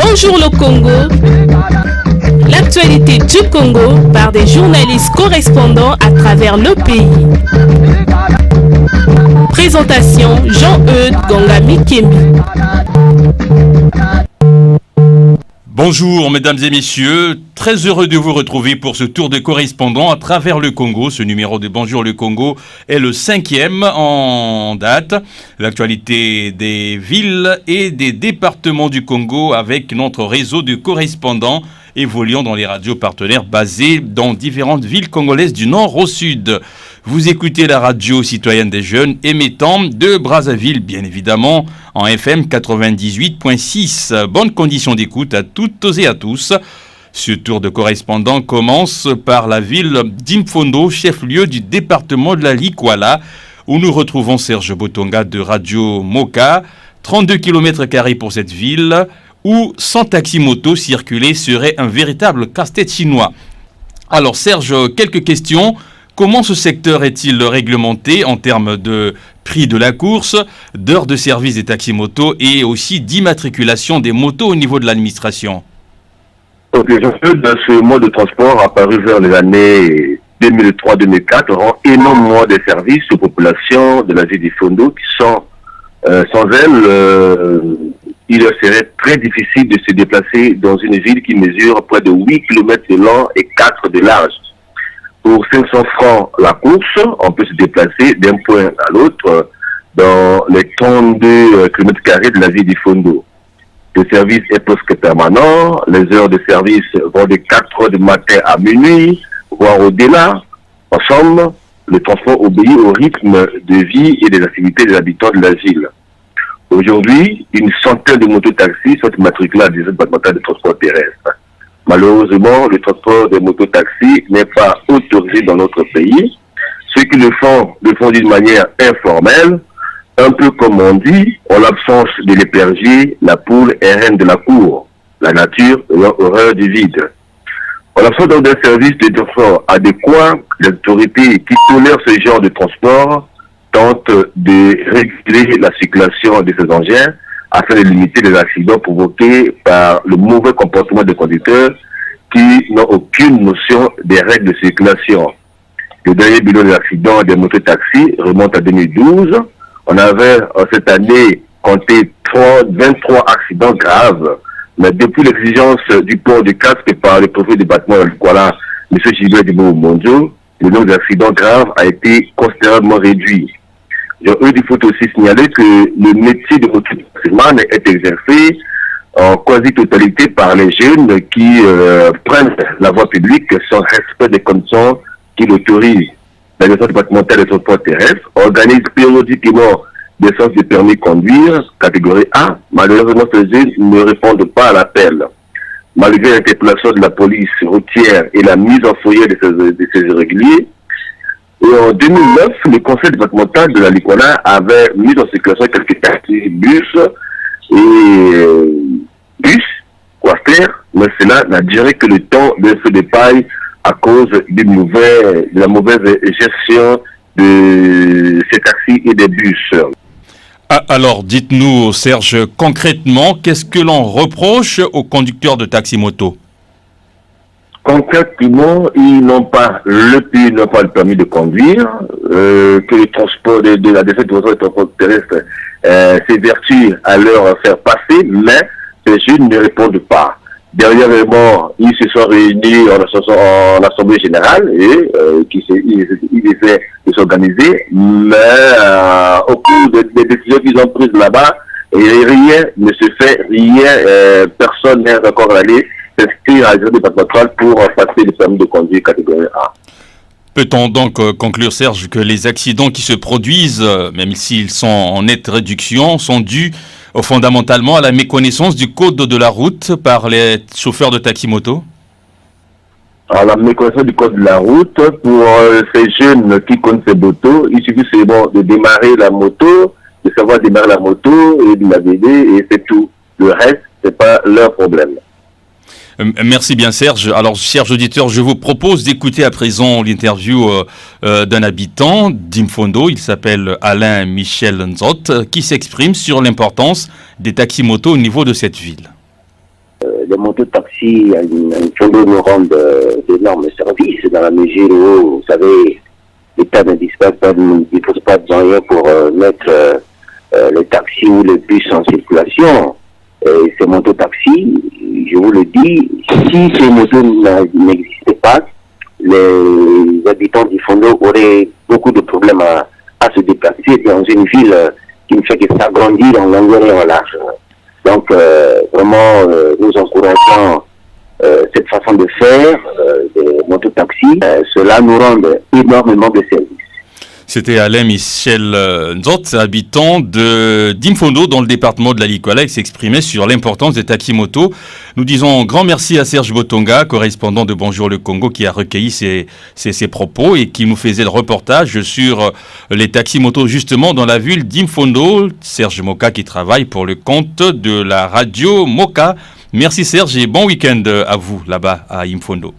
Bonjour le Congo. L'actualité du Congo par des journalistes correspondants à travers le pays. Présentation Jean-Eudes Gongami-Kemi. Bonjour mesdames et messieurs, très heureux de vous retrouver pour ce tour de correspondants à travers le Congo. Ce numéro de Bonjour le Congo est le 5e en date. L'actualité des villes et des départements du Congo avec notre réseau de correspondants évoluant dans les radios partenaires basés dans différentes villes congolaises du nord au sud. Vous écoutez la radio citoyenne des jeunes émettant de Brazzaville, bien évidemment, en FM 98.6. Bonne condition d'écoute à toutes et à tous. Ce tour de correspondant commence par la ville d'Imfondo, chef-lieu du département de la Likwala, où nous retrouvons Serge Botonga de Radio Moka. 32 km² pour cette ville, où sans taxi-moto circuler serait un véritable casse-tête chinois. Alors Serge, quelques questions. Comment ce secteur est-il réglementé en termes de prix de la course, d'heures de service des taxis-motos et aussi d'immatriculation des motos au niveau de l'administration? Ok, ce mode de transport apparu vers les années 2003-2004 rend énormément de services aux populations de la ville d'Imfondo qui sont, sans elles, il serait très difficile de se déplacer dans une ville qui mesure près de 8 km de long et 4 de large. Pour 500 francs la course, on peut se déplacer d'un point à l'autre dans les 32 km² de la ville d'Imfondo. Le service est presque permanent, les heures de service vont de 4 heures du matin à minuit, voire au-delà. En somme, le transport obéit au rythme de vie et des activités des habitants de la ville. Aujourd'hui, une centaine de mototaxis sont matriculés à des départements de transport terrestre. Malheureusement, le transport des mototaxis n'est pas autorisé dans notre pays. Ceux qui le font d'une manière informelle, un peu comme on dit, en l'absence de l'épervier, la poule est reine de la cour, la nature ayant horreur du vide. En l'absence d'un service de transport adéquat, les autorités qui tolèrent ce genre de transport tentent de réguler la circulation de ces engins afin de limiter les accidents provoqués par le mauvais comportement des conducteurs qui n'ont aucune notion des règles de circulation. Le dernier bilan des accidents des mototaxis remonte à 2012. On avait cette année compté 23 accidents graves. Mais depuis l'exigence du port du casque par le préfet du département de Likwala, M. Gilbert Dibou-Mondio, le nombre d'accidents graves a été considérablement réduit. Il faut aussi signaler que le métier de mototaximan est exercé en quasi-totalité par les jeunes qui prennent la voie publique sans respect des conditions qui l'autorisent. L'agence départementale des transports terrestres organise périodiquement des séances de permis de conduire, catégorie A. Malheureusement, ces jeunes ne répondent pas à l'appel. Malgré l'interpellation de la police routière et la mise en foyer de ces irréguliers, et en 2009, le conseil départemental de la Likwala avait mis en circulation quelques taxis, bus, quoi faire, mais cela n'a duré que le temps d'un feu de paille à cause de la mauvaise gestion de ces taxis et des bus. Alors, dites-nous, Serge, concrètement, qu'est-ce que l'on reproche aux conducteurs de taxi-moto? Concrètement, ils n'ont pas le permis de conduire, que le transport de la décès de transport terrestre s'évertue à leur faire passer, mais ces jeunes ne répondent pas. Dernièrement, ils se sont réunis en assemblée générale et ils essaient de s'organiser, mais au cours des décisions qu'ils ont prises là-bas, rien ne se fait, personne n'est encore allé s'inscrire à la départementale pour passer le permis de conduire catégorie A. Peut-on donc conclure, Serge, que les accidents qui se produisent, même s'ils sont en nette réduction, sont dus fondamentalement à la méconnaissance du code de la route par les chauffeurs de taxi-moto? À la méconnaissance du code de la route, pour ces jeunes qui connaissent ces motos, il suffit seulement de démarrer la moto, de savoir démarrer la moto et de la vider, et c'est tout. Le reste, c'est pas leur problème. Merci bien Serge. Alors chers auditeurs, je vous propose d'écouter à présent l'interview d'un habitant d'Imfondo. Il s'appelle Alain Michel Nzot qui s'exprime sur l'importance des taxis-motos au niveau de cette ville. les motos-taxis nous rendent d'énormes services dans la mesure où, vous savez, l'État ne dispose pas de moyens pour mettre les taxis ou les bus en circulation. Et ces motos-taxis, je vous le dis, si ces motos n'existaient pas, les habitants du Fondo auraient beaucoup de problèmes à se déplacer dans une ville qui ne fait que s'agrandir en longueur et en large. Donc, vraiment, nous encourageons cette façon de faire des mototaxis. Cela nous rend énormément de services. C'était Alain Michel Nzot, habitant de Dimfondo dans le département de la Likwala, qui s'exprimait sur l'importance des taxis-motos. Nous disons grand merci à Serge Botonga, correspondant de Bonjour le Congo, qui a recueilli ses propos et qui nous faisait le reportage sur les taxis-motos justement dans la ville d'Imfondo. Serge Moka qui travaille pour le compte de la radio Moka. Merci Serge et bon week-end à vous là-bas à Imfondo.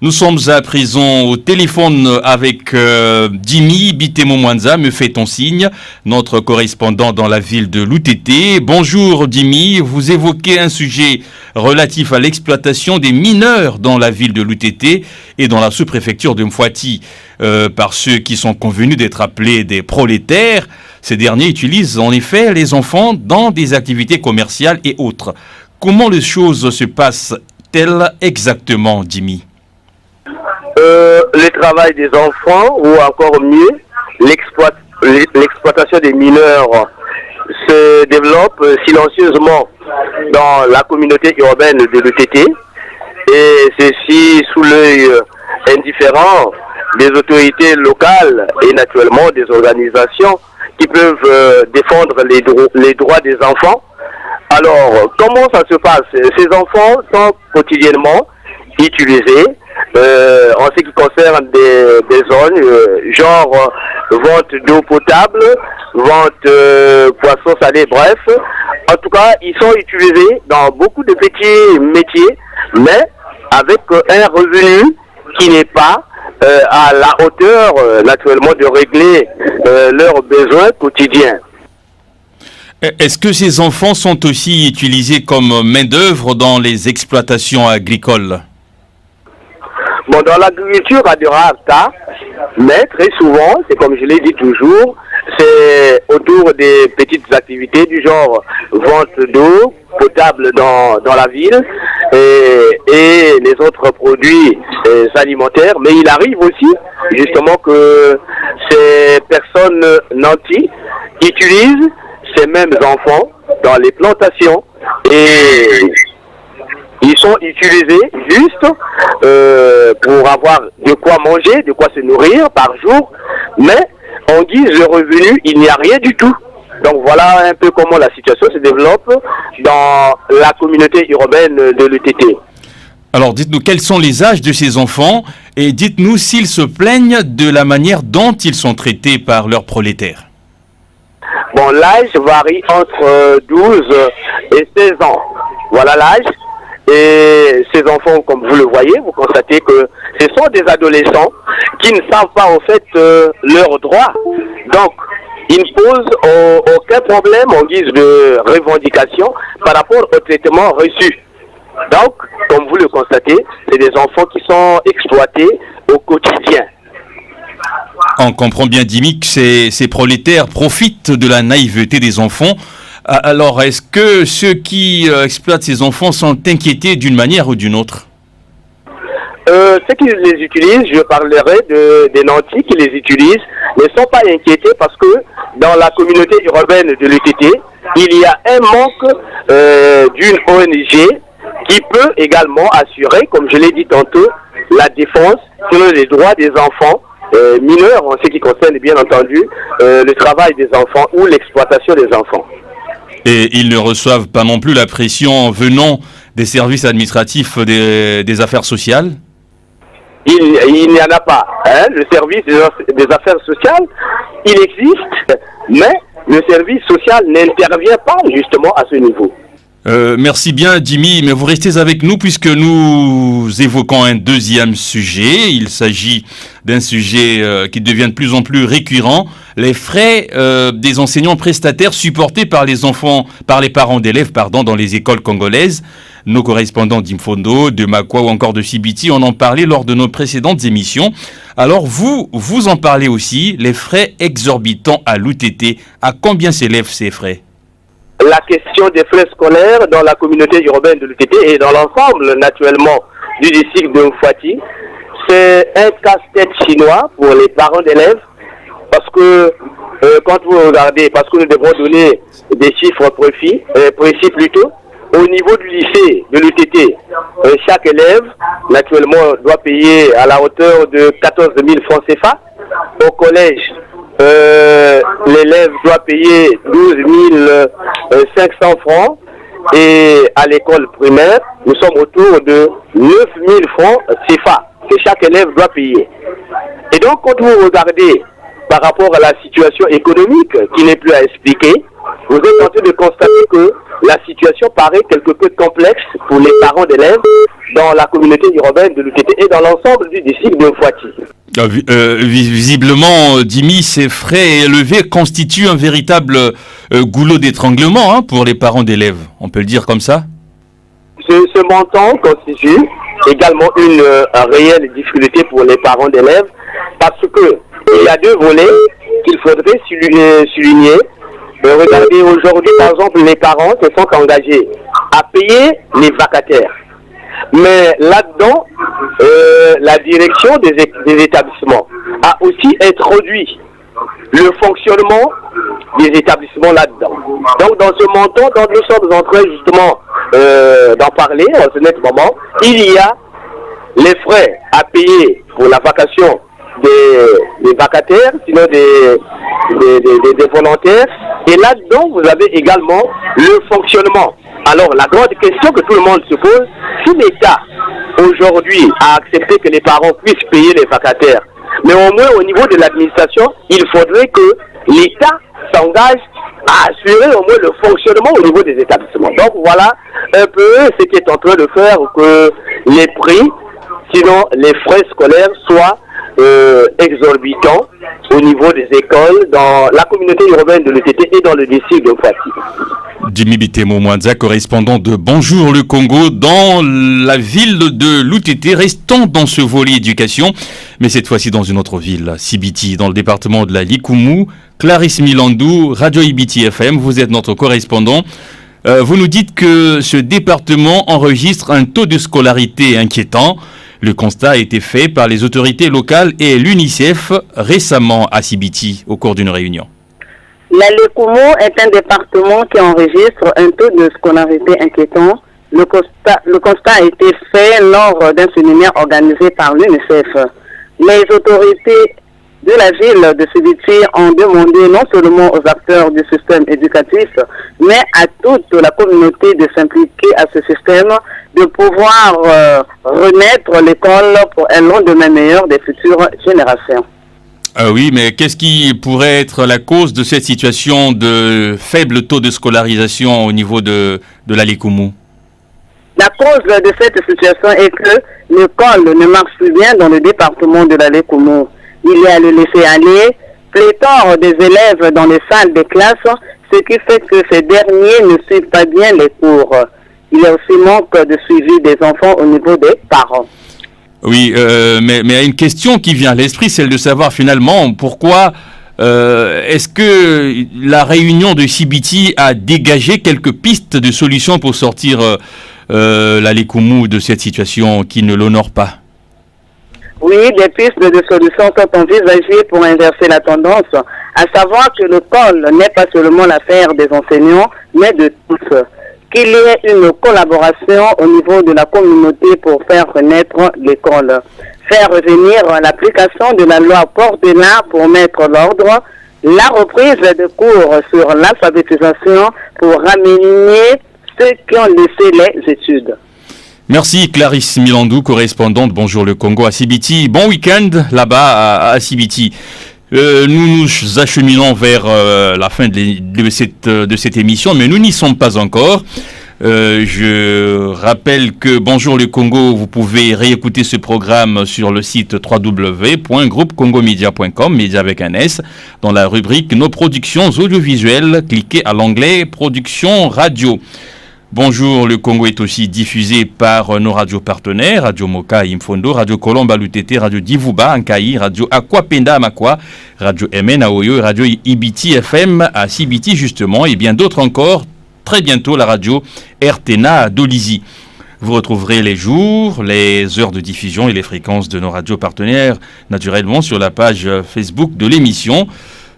Nous sommes à présent au téléphone avec Jimmy Bitemo Mwanza, me fait-on signe, notre correspondant dans la ville de Loutété. Bonjour Jimmy, vous évoquez un sujet relatif à l'exploitation des mineurs dans la ville de Loutété et dans la sous-préfecture de Mfouati par ceux qui sont convenus d'être appelés des prolétaires. Ces derniers utilisent en effet les enfants dans des activités commerciales et autres. Comment les choses se passent-elles exactement, Jimmy? Le travail des enfants, ou encore mieux, l'exploitation des mineurs se développe silencieusement dans la communauté urbaine de l'UTT, et ceci sous l'œil indifférent des autorités locales et naturellement des organisations qui peuvent défendre les droits des enfants. Alors, comment ça se passe? Ces enfants sont quotidiennement utilisés en ce qui concerne des zones, genre vente d'eau potable, vente poissons salés, bref. En tout cas, ils sont utilisés dans beaucoup de petits métiers, mais avec un revenu qui n'est pas à la hauteur, naturellement, de régler leurs besoins quotidiens. Est-ce que ces enfants sont aussi utilisés comme main-d'œuvre dans les exploitations agricoles? Bon, dans l'agriculture, à de rares cas, mais très souvent, c'est comme je l'ai dit toujours, c'est autour des petites activités du genre vente d'eau potable dans la ville et les autres produits alimentaires. Mais il arrive aussi, justement, que ces personnes nantis utilisent ces mêmes enfants dans les plantations et ils sont utilisés juste pour avoir de quoi manger, de quoi se nourrir par jour, mais en guise de revenu, il n'y a rien du tout. Donc voilà un peu comment la situation se développe dans la communauté urbaine de l'UTT. Alors dites-nous quels sont les âges de ces enfants et dites-nous s'ils se plaignent de la manière dont ils sont traités par leurs prolétaires. Bon, l'âge varie entre 12 et 16 ans. Voilà l'âge. Et ces enfants, comme vous le voyez, vous constatez que ce sont des adolescents qui ne savent pas en fait leurs droits. Donc, ils ne posent aucun problème en guise de revendication par rapport au traitement reçu. Donc, comme vous le constatez, c'est des enfants qui sont exploités au quotidien. On comprend bien, Jimmy, que ces prolétaires profitent de la naïveté des enfants. Alors, est-ce que ceux qui exploitent ces enfants sont inquiétés d'une manière ou d'une autre? Ceux qui les utilisent, je parlerai des nantis qui les utilisent, ne sont pas inquiétés parce que dans la communauté urbaine de l'UTT, il y a un manque d'une ONG qui peut également assurer, comme je l'ai dit tantôt, la défense sur les droits des enfants mineurs en ce qui concerne bien entendu le travail des enfants ou l'exploitation des enfants. Et ils ne reçoivent pas non plus la pression venant des services administratifs des affaires sociales? Il n'y en a pas. Hein. Le service des affaires sociales, il existe, mais le service social n'intervient pas justement à ce niveau. Merci bien, Jimmy, mais vous restez avec nous puisque nous évoquons un deuxième sujet. Il s'agit d'un sujet qui devient de plus en plus récurrent, les frais des enseignants prestataires supportés par les enfants, par les parents d'élèves, dans les écoles congolaises. Nos correspondants d'Infondo, de Makwa ou encore de Sibiti, on en parlait lors de nos précédentes émissions. Alors vous en parlez aussi, les frais exorbitants à l'UTT. À combien s'élèvent ces frais? La question des frais scolaires dans la communauté urbaine de l'UTT et dans l'ensemble, naturellement, du district de Mfouati, c'est un casse-tête chinois pour les parents d'élèves, parce que quand vous regardez, parce que nous devons donner des chiffres précis plutôt, au niveau du lycée de l'UTT, chaque élève, naturellement, doit payer à la hauteur de 14 000 francs CFA. Au collège, l'élève doit payer 12 500 francs. Et à l'école primaire, nous sommes autour de 9 000 francs CFA que chaque élève doit payer. Et donc, quand vous regardez par rapport à la situation économique qui n'est plus à expliquer, vous êtes en train de constater que la situation paraît quelque peu complexe pour les parents d'élèves dans la communauté urbaine de l'UTT et dans l'ensemble du district de Mfouati. Visiblement, Dimi, ces frais élevés constituent un véritable goulot d'étranglement pour les parents d'élèves. On peut le dire comme ça? Ce montant constitue également une réelle difficulté pour les parents d'élèves parce que il y a deux volets qu'il faudrait souligner. Regardez, aujourd'hui, par exemple, les parents se sont engagés à payer les vacataires. Mais là-dedans, la direction des établissements a aussi introduit le fonctionnement des établissements là-dedans. Donc, dans ce montant dont nous sommes en train justement d'en parler en ce net moment, il y a les frais à payer pour la vacation des vacataires, sinon des volontaires. Et là-dedans, vous avez également le fonctionnement. Alors, la grande question que tout le monde se pose, si l'État, aujourd'hui, a accepté que les parents puissent payer les vacataires, mais au moins au niveau de l'administration, il faudrait que l'État s'engage à assurer au moins le fonctionnement au niveau des établissements. Donc, voilà un peu ce qui est en train de faire que les prix, sinon les frais scolaires, soient exorbitant au niveau des écoles dans la communauté urbaine de l'UTT et dans le district de Mfouati. Dimi Bitemo Mwanza, correspondant de Bonjour le Congo dans la ville de l'UTT. Restons dans ce volet éducation, mais cette fois-ci dans une autre ville, Sibiti, dans le département de la Likoumou. Clarisse Milandou, Radio Ibiti FM, vous êtes notre correspondant. Vous nous dites que ce département enregistre un taux de scolarité inquiétant. Le constat a été fait par les autorités locales et l'UNICEF récemment à Sibiti au cours d'une réunion. La Likoumou est un département qui enregistre un taux de scolarité inquiétant. Le constat a été fait lors d'un séminaire organisé par l'UNICEF. Les autorités de la ville de Sibiti ont demandé non seulement aux acteurs du système éducatif, mais à toute la communauté de s'impliquer à ce système, de pouvoir remettre l'école pour un lendemain meilleur des futures générations. Oui, mais qu'est-ce qui pourrait être la cause de cette situation de faible taux de scolarisation au niveau de la Likoumou? La cause de cette situation est que l'école ne marche plus bien dans le département de la Likoumou. Il y a le laisser-aller, pléthore des élèves dans les salles de classe, ce qui fait que ces derniers ne suivent pas bien les cours. Il y a aussi manque de suivi des enfants au niveau des parents. Oui, mais il y a une question qui vient à l'esprit, celle de savoir finalement pourquoi est-ce que la réunion de Sibiti a dégagé quelques pistes de solutions pour sortir la Likoumou de cette situation qui ne l'honore pas? Oui, des pistes de solutions sont envisagées pour inverser la tendance, à savoir que l'école n'est pas seulement l'affaire des enseignants, mais de tous. Qu'il y ait une collaboration au niveau de la communauté pour faire renaître l'école. Faire revenir l'application de la loi Portela pour mettre l'ordre, la reprise de cours sur l'alphabétisation pour ramener ceux qui ont laissé les études. Merci Clarisse Milandou, correspondante Bonjour le Congo à Sibiti. Bon week-end là-bas à Sibiti. Nous nous acheminons vers la fin de cette émission, mais nous n'y sommes pas encore. Je rappelle que Bonjour le Congo, vous pouvez réécouter ce programme sur le site www.groupecongomedia.com, média avec un S, dans la rubrique Nos productions audiovisuelles, cliquez à l'onglet Productions radio. Bonjour le Congo est aussi diffusé par nos radios partenaires, Radio Moka Imfondo, Radio Colomba Lutete, Radio Divuba Ankaï, Radio Aquapenda Amakwa, Radio MN à Oyo, Radio Ibiti FM à Sibiti justement et bien d'autres encore. Très bientôt la radio RTNA à Dolisie. Vous retrouverez les jours, les heures de diffusion et les fréquences de nos radios partenaires naturellement sur la page Facebook de l'émission.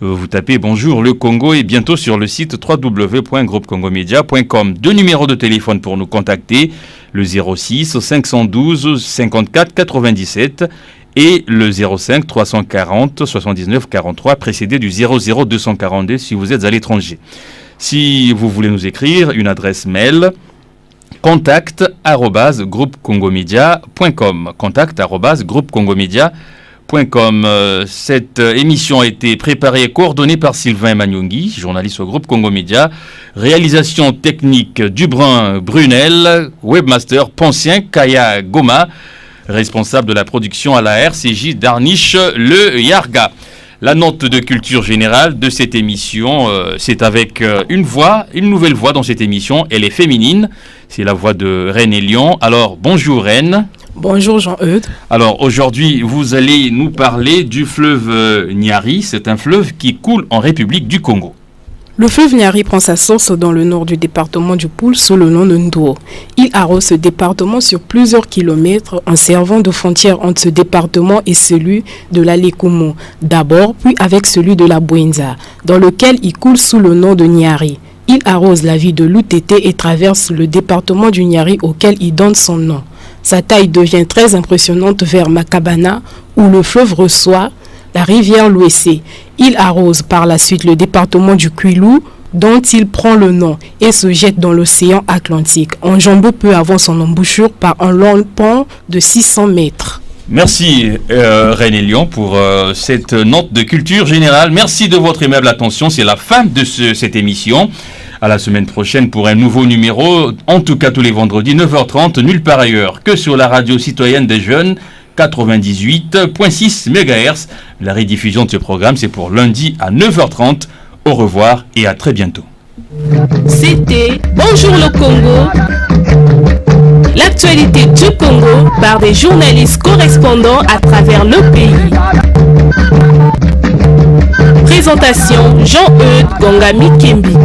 Vous tapez Bonjour le Congo et bientôt sur le site www.groupecongomedia.com. 2 numéros de téléphone pour nous contacter, le 06 512 54 97 et le 05 340 79 43 précédé du 00 242 si vous êtes à l'étranger. Si vous voulez nous écrire, une adresse mail contact@groupecongomedia.com contact@groupecongomedia.com. Cette émission a été préparée et coordonnée par Sylvain Magnongui, journaliste au groupe Congo Média. Réalisation technique Dubrun Brunel, webmaster Poncien Kaya Goma, responsable de la production à la RCJ Darniche Le Yarga. La note de culture générale de cette émission, c'est avec une nouvelle voix dans cette émission. Elle est féminine, c'est la voix de Reine Elion. Alors bonjour Reine. Bonjour Jean-Eudes. Alors aujourd'hui, vous allez nous parler du fleuve Nyari. C'est un fleuve qui coule en République du Congo. Le fleuve Nyari prend sa source dans le nord du département du Poul sous le nom de Ndouo. Il arrose ce département sur plusieurs kilomètres en servant de frontière entre ce département et celui de la Lekumo. D'abord, puis avec celui de la Bouenza, dans lequel il coule sous le nom de Nyari. Il arrose la ville de Lutete et traverse le département du Nyari auquel il donne son nom. Sa taille devient très impressionnante vers Makabana, où le fleuve reçoit la rivière Louessé. Il arrose par la suite le département du Kwilu, dont il prend le nom, et se jette dans l'océan Atlantique, enjambé peu avant son embouchure par un long pont de 600 mètres. Merci Reine Elion pour cette note de culture générale. Merci de votre aimable attention. C'est la fin de cette émission. À la semaine prochaine pour un nouveau numéro, en tout cas tous les vendredis, 9h30, nulle part ailleurs que sur la radio citoyenne des jeunes, 98.6 MHz. La rediffusion de ce programme, c'est pour lundi à 9h30. Au revoir et à très bientôt. C'était Bonjour le Congo. L'actualité du Congo par des journalistes correspondants à travers le pays. Présentation Jean-Eudes Gongami Kimbi.